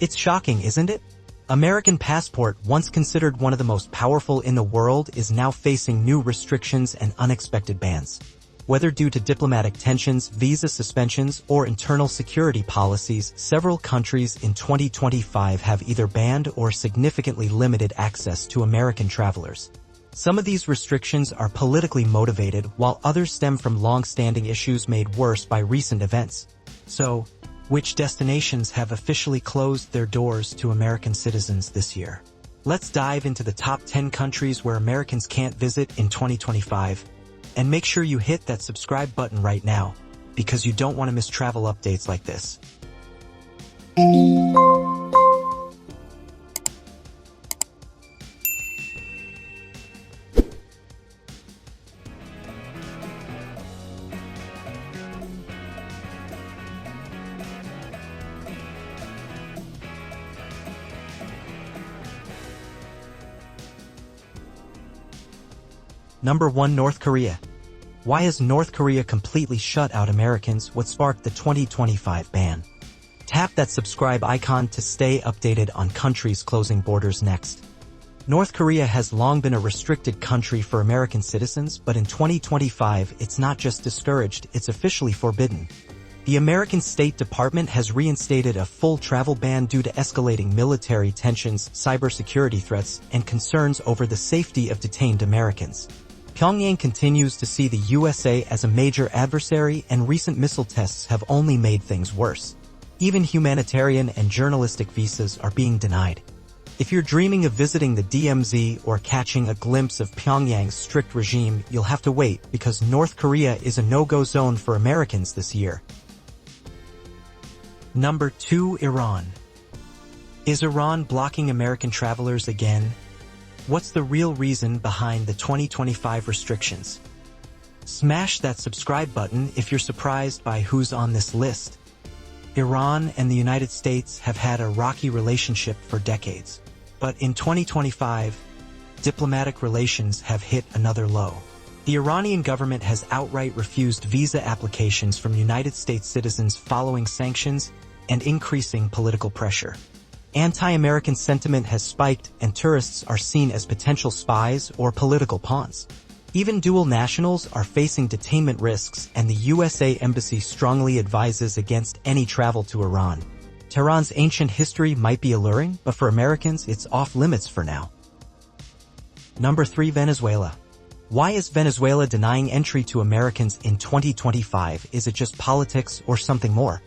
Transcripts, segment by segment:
It's shocking, isn't it? American passport, once considered one of the most powerful in the world, is now facing new restrictions and unexpected bans. Whether due to diplomatic tensions, visa suspensions, or internal security policies, several countries in 2025 have either banned or significantly limited access to American travelers. Some of these restrictions are politically motivated, while others stem from long-standing issues made worse by recent events. So, which destinations have officially closed their doors to American citizens this year? Let's dive into the top 10 countries where Americans can't visit in 2025. And make sure you hit that subscribe button right now, because you don't want to miss travel updates like this. Number 1. North Korea. Why has North Korea completely shut out Americans? What sparked the 2025 ban? Tap that subscribe icon to stay updated on countries closing borders next. North Korea has long been a restricted country for American citizens, but in 2025 it's not just discouraged, it's officially forbidden. The American State Department has reinstated a full travel ban due to escalating military tensions, cybersecurity threats, and concerns over the safety of detained Americans. Pyongyang continues to see the USA as a major adversary, and recent missile tests have only made things worse. Even humanitarian and journalistic visas are being denied. If you're dreaming of visiting the DMZ or catching a glimpse of Pyongyang's strict regime, you'll have to wait, because North Korea is a no-go zone for Americans this year. Number 2. Iran. Is Iran blocking American travelers again? What's the real reason behind the 2025 restrictions? Smash that subscribe button if you're surprised by who's on this list. Iran and the United States have had a rocky relationship for decades. But in 2025, diplomatic relations have hit another low. The Iranian government has outright refused visa applications from United States citizens following sanctions and increasing political pressure. Anti-American sentiment has spiked, and tourists are seen as potential spies or political pawns. Even dual nationals are facing detainment risks, and the USA Embassy strongly advises against any travel to Iran. Tehran's ancient history might be alluring, but for Americans, it's off-limits for now. Number 3. Venezuela. Why is Venezuela denying entry to Americans in 2025? Is it just politics or something more?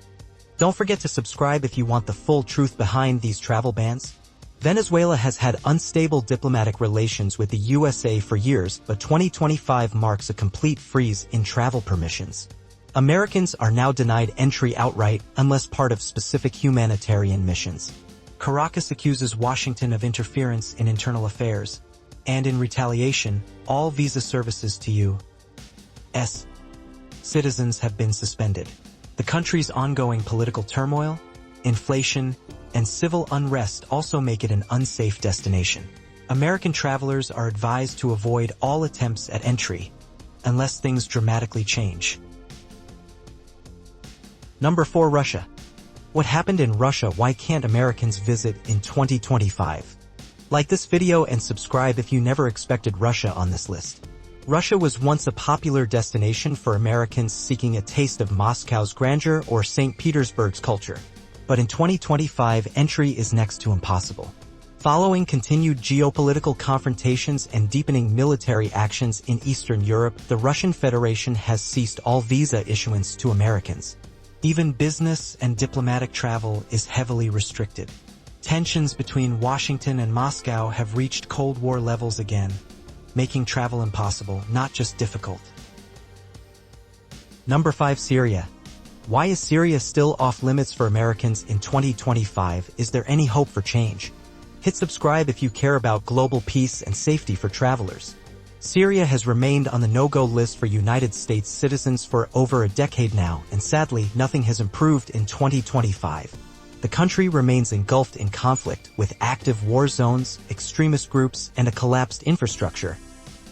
Don't forget to subscribe if you want the full truth behind these travel bans. Venezuela has had unstable diplomatic relations with the USA for years, but 2025 marks a complete freeze in travel permissions. Americans are now denied entry outright unless part of specific humanitarian missions. Caracas accuses Washington of interference in internal affairs, and in retaliation, all visa services to U.S. citizens have been suspended. The country's ongoing political turmoil, inflation, and civil unrest also make it an unsafe destination. American travelers are advised to avoid all attempts at entry, unless things dramatically change. Number 4. Russia. What happened in Russia? Why can't Americans visit in 2025? Like this video and subscribe if you never expected Russia on this list. Russia was once a popular destination for Americans seeking a taste of Moscow's grandeur or St. Petersburg's culture. But in 2025, entry is next to impossible. Following continued geopolitical confrontations and deepening military actions in Eastern Europe, the Russian Federation has ceased all visa issuance to Americans. Even business and diplomatic travel is heavily restricted. Tensions between Washington and Moscow have reached Cold War levels again, making travel impossible, not just difficult. Number 5. Syria. Why is Syria still off-limits for Americans in 2025? Is there any hope for change? Hit subscribe if you care about global peace and safety for travelers. Syria has remained on the no-go list for United States citizens for over a decade now, and sadly, nothing has improved in 2025. The country remains engulfed in conflict, with active war zones, extremist groups, and a collapsed infrastructure.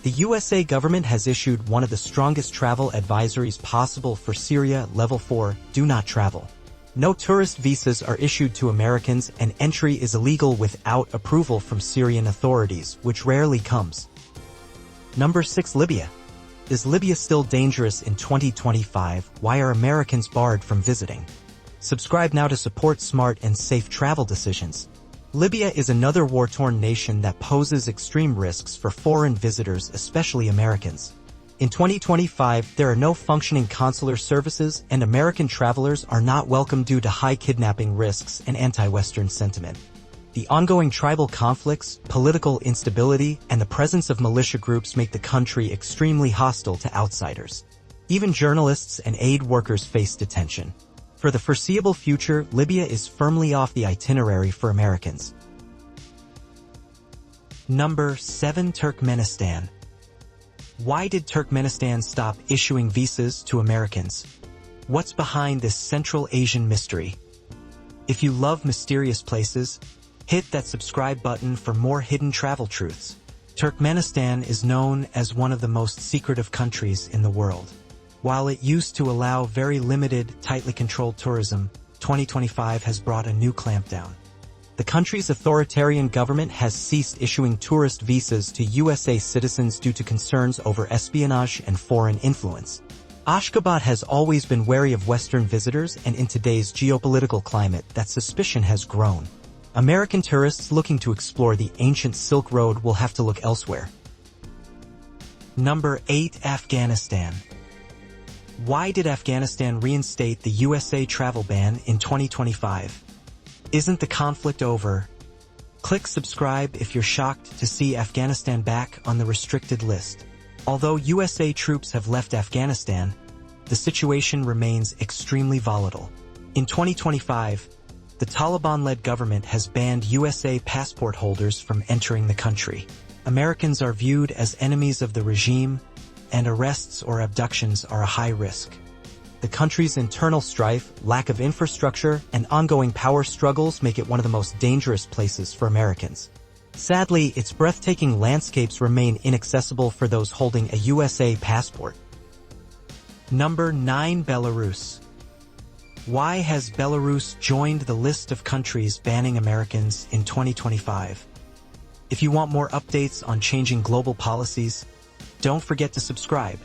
The USA government has issued one of the strongest travel advisories possible for Syria, Level 4, Do Not Travel. No tourist visas are issued to Americans and entry is illegal without approval from Syrian authorities, which rarely comes. Number 6. Libya. Is Libya still dangerous in 2025? Why are Americans barred from visiting? Subscribe now to support smart and safe travel decisions. Libya is another war-torn nation that poses extreme risks for foreign visitors, especially Americans. In 2025, there are no functioning consular services and American travelers are not welcome due to high kidnapping risks and anti-Western sentiment. The ongoing tribal conflicts, political instability, and the presence of militia groups make the country extremely hostile to outsiders. Even journalists and aid workers face detention. For the foreseeable future, Libya is firmly off the itinerary for Americans. Number 7. Turkmenistan. Why did Turkmenistan stop issuing visas to Americans? What's behind this Central Asian mystery? If you love mysterious places, hit that subscribe button for more hidden travel truths. Turkmenistan is known as one of the most secretive countries in the world. While it used to allow very limited, tightly controlled tourism, 2025 has brought a new clampdown. The country's authoritarian government has ceased issuing tourist visas to USA citizens due to concerns over espionage and foreign influence. Ashgabat has always been wary of Western visitors, and in today's geopolitical climate, that suspicion has grown. American tourists looking to explore the ancient Silk Road will have to look elsewhere. Number 8. Afghanistan. Why did Afghanistan reinstate the USA travel ban in 2025? Isn't the conflict over? Click subscribe if you're shocked to see Afghanistan back on the restricted list. Although USA troops have left Afghanistan, the situation remains extremely volatile. In 2025, the Taliban-led government has banned USA passport holders from entering the country. Americans are viewed as enemies of the regime, and arrests or abductions are a high risk. The country's internal strife, lack of infrastructure, and ongoing power struggles make it one of the most dangerous places for Americans. Sadly, its breathtaking landscapes remain inaccessible for those holding a USA passport. Number 9. Belarus. Why has Belarus joined the list of countries banning Americans in 2025? If you want more updates on changing global policies, don't forget to subscribe.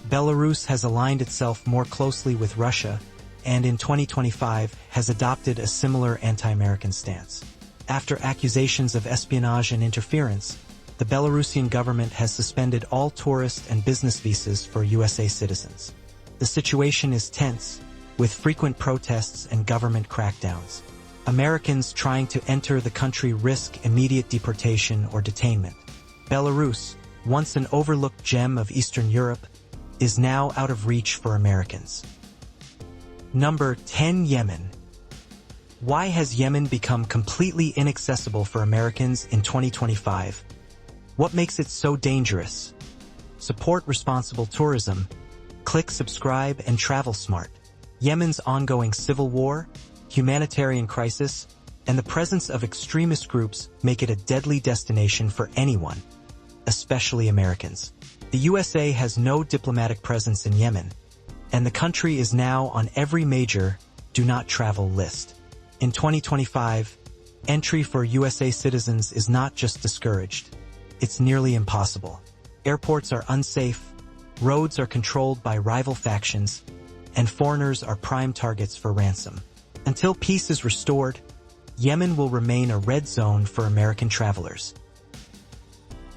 Belarus has aligned itself more closely with Russia, and in 2025 has adopted a similar anti-American stance. After accusations of espionage and interference, the Belarusian government has suspended all tourist and business visas for USA citizens. The situation is tense, with frequent protests and government crackdowns. Americans trying to enter the country risk immediate deportation or detainment. Belarus, once an overlooked gem of Eastern Europe, is now out of reach for Americans. Number 10. Yemen. Why has Yemen become completely inaccessible for Americans in 2025? What makes it so dangerous? Support responsible tourism. Click subscribe and travel smart. Yemen's ongoing civil war, humanitarian crisis, and the presence of extremist groups make it a deadly destination for anyone, especially Americans. The USA has no diplomatic presence in Yemen, and the country is now on every major do not travel list. In 2025, entry for USA citizens is not just discouraged, it's nearly impossible. Airports are unsafe, roads are controlled by rival factions, and foreigners are prime targets for ransom. Until peace is restored, Yemen will remain a red zone for American travelers.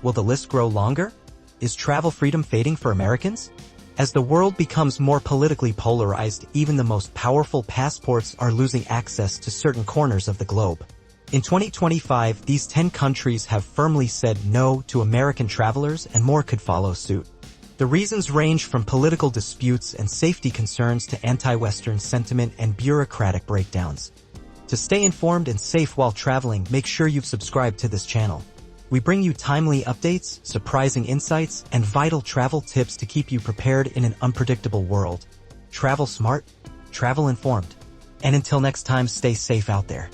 Will the list grow longer? Is travel freedom fading for Americans? As the world becomes more politically polarized, even the most powerful passports are losing access to certain corners of the globe. In 2025, these 10 countries have firmly said no to American travelers, and more could follow suit. The reasons range from political disputes and safety concerns to anti-Western sentiment and bureaucratic breakdowns. To stay informed and safe while traveling, make sure you've subscribed to this channel. We bring you timely updates, surprising insights, and vital travel tips to keep you prepared in an unpredictable world. Travel smart, travel informed. And until next time, stay safe out there.